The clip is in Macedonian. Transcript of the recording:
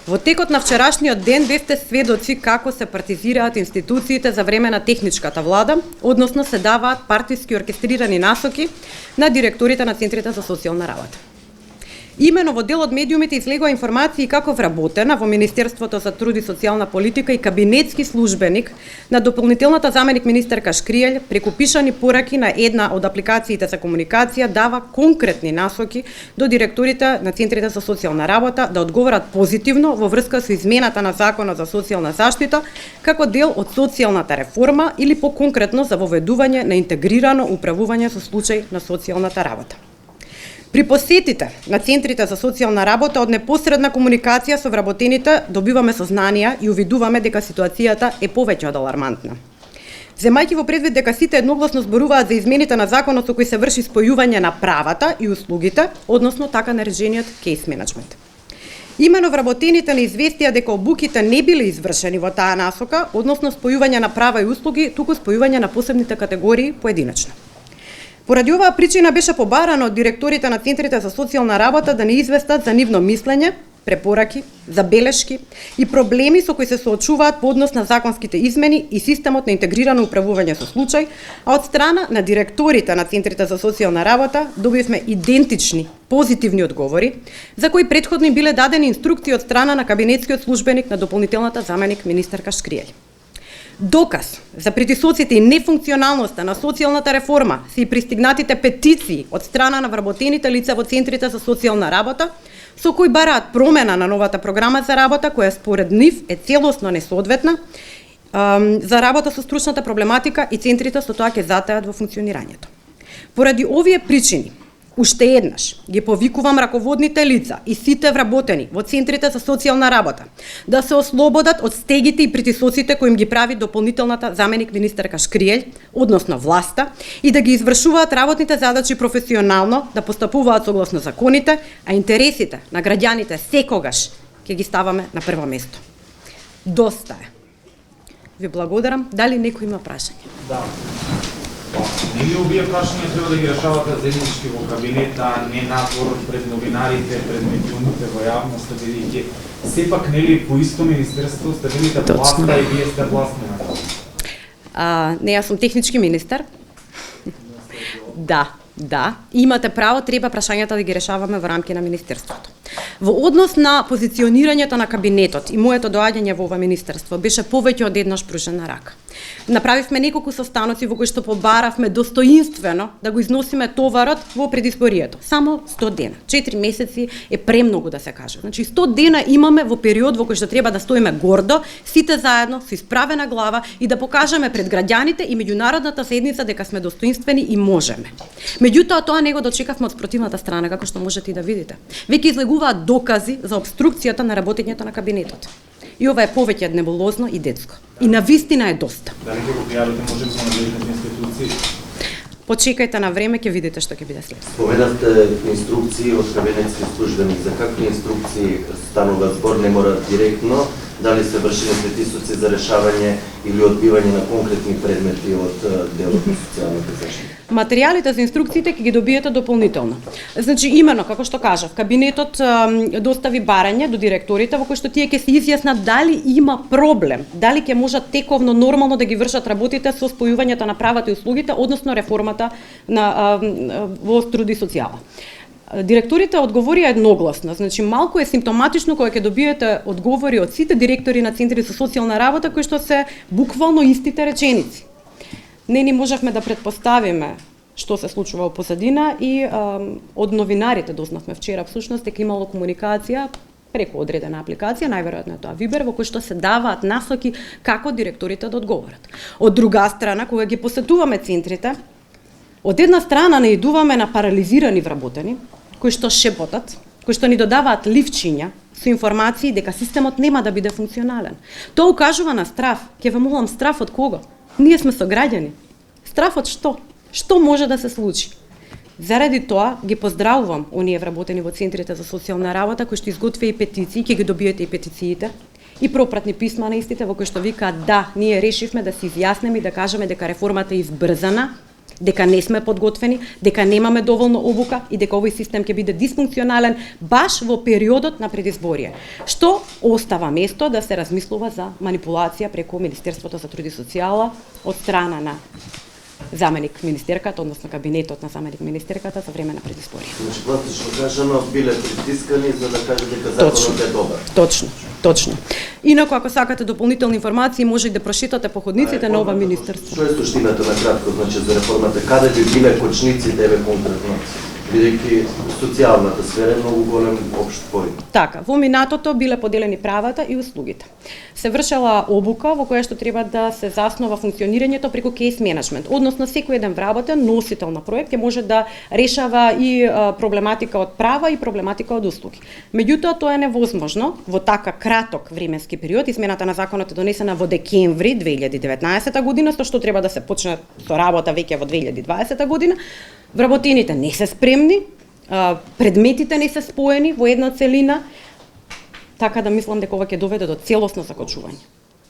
Во текот на вчерашниот ден бевте сведоци како се партизираат институциите за време на техничката влада, односно се даваат партиски оркестрирани насоки на директорите на центрите за социјална работа. Имено во дел од медиумите излегува информации како вработена во Министерството за труд и социјална политика и кабинетски службеник на дополнителната заменик министерка Шкриелј преку пишани пораки на една од апликациите за комуникација дава конкретни насоки до директорите на центрите за социјална работа да одговорат позитивно во врска со измената на Законот за социјална заштита како дел од социјалната реформа или поконкретно за воведување на интегрирано управување со случај на социјалната работа. При посетите на центрите за социјална работа од непосредна комуникација со вработените добиваме сознанија и увидуваме дека ситуацијата е повеќе од алармантна. Земајќи во предвид дека сите едногласно зборуваат за измените на законот со кој се врши спојување на правата и услугите, односно така наречениот кейс менеджмент. Имено вработените не известија дека обуките не биле извршени во таа насока, односно спојување на права и услуги, туку спојување на посебните категории поединечно. Поради оваа причина беше побарано од директорите на центрите за социјална работа да не известат за нивно мислење, препораки, забелешки и проблеми со кои се соочуваат по однос на законските измени и системот на интегрирано управување со случај, а од страна на директорите на центрите за социјална работа добивме идентични, позитивни одговори, за кои претходно биле дадени инструкции од страна на кабинетскиот службеник на дополнителната заменик министерка Шкриелј. Доказ за притисоците и нефункционалноста на социјалната реформа се и пристигнатите петиции од страна на вработените лица во центрите за социјална работа, со кои бараат промена на новата програма за работа, која според нив е целосно несоодветна за работа со стручната проблематика и центрите со тоа ќе затајат во функционирањето. Поради овие причини, уште еднаш ги повикувам раководните лица и сите вработени во центрите за социјална работа да се ослободат од стегите и притисоците кои им ги прави дополнителната заменик министерка Шкриелј, односно власта, и да ги извршуваат работните задачи професионално, да постапуваат согласно законите, а интересите на граѓаните секогаш ќе ги ставаме на прво место. Доста е. Ви благодарам. Дали некој има прашање? Да. Нели овие прашања треба да ги решавате заеднички во кабинет, а не надвор пред новинарите, пред медиумите, во јавноста, бидејќи сепак нели по исто министерство сте велите власта и вие сте властни на тоа? Не, јас сум технички министер. Да, имате право, треба прашањата да ги решаваме во рамки на министерството. Во однос на позиционирањето на кабинетот и моето доаѓање во ова министерство беше повеќе од еднаш пружена рака. Направивме неколку состаноци во кои што побаравме достоинствено да го износиме товарот во предизборието. Само 100 дена. 4 месеци е премногу да се каже. Значи 100 дена имаме во период во кој што треба да стоиме гордо, сите заедно, со исправена глава и да покажеме пред граѓаните и меѓународната заедница дека сме достоинствени и можеме. Меѓутоа тоа не го дочекавме од спротивната страна, како што можете и да видите. Веќе излегуваат докази за обструкцијата на работењето на кабинетот. И ова е повеќе небулозно и детско. И навистина е доста. Дали ќе го пријавите може со надлежните институции? Почекајте на време, ќе видите што ќе биде след. Споменавте инструкции од кабинетски службеник. За какви инструкции станува збор? Не мора директно. Дали се вршени притисоци за решавање или одбивање на конкретни предмети од делот на социјалната заштита? Материјалите за инструкциите ќе ги добиете дополнително. Значи, имено, како што кажав, кабинетот достави барање до директорите во кои што тие ќе се изјаснат дали има проблем, дали ќе можат тековно нормално да ги вршат работите со спојувањето на правата и услугите, односно реформата на во труд и социјала. Директорите одговорија едногласно, значи малку е симптоматично кога ќе добиете одговори од сите директори на центри за социјална работа кои што се буквално истите реченици. Не ни можевме да предпоставиме што се случува во позадина и од новинарите дознавме вчера всушност дека имало комуникација преку одредена апликација, најверојатно е тоа Вибер, во кој што се даваат насоки како директорите да одговорат. Од друга страна, кога ги посетуваме центрите, од една страна наидуваме на парализирани вработени, кои што шепотат, кои што ни додаваат ливчиња со информации дека системот нема да биде функционален. Тоа укажува на страф. Ќе ве молам, страф од кого? Ние сме сограѓани. Страф од што? Што може да се случи? Заради тоа ги поздравувам оние вработени во центрите за социјална работа кои што изготвија и петиции, ќе ги добиете и петициите, и пропратни писма на истите во кои што викаат да, ние решивме да се изјаснеме и да кажеме дека реформата е избрзана, дека не сме подготвени, дека немаме доволно обука и дека овој систем ќе биде дисфункционален баш во периодот на предизборие. Што остава место да се размислува за манипулација преку Министерството за труд и социјала од страна на заменик министерката, односно кабинетот на заменик министерката за време на предизборие. Значи, пластично кажано, биле притискани за да кажат дека законот е добар. Точно. Инаку, ако сакате дополнителни информации, може и да прошитате по ходниците на ова министерство. Што е суштината на кратко, значи, за реформата? Каде би биле кочниците, еве конкретно? Бидејќи социјалната сфера е многу голем општ поим. Така, во минатото биле поделени правата и услугите. Се вршела обука во која што треба да се заснова функционирањето преку кейс менеджмент, односно секој еден вработен носител на проект ќе може да решава и проблематика од права и проблематика од услуги. Меѓутоа тоа е невозможно во така краток временски период. Измената на законот е донесена во декември 2019 година, со што треба да се почне со работа веќе во 2020 година. Вработените не се спремни, предметите не се споени во една целина, така да мислам дека ова ќе доведе до целосно закочување.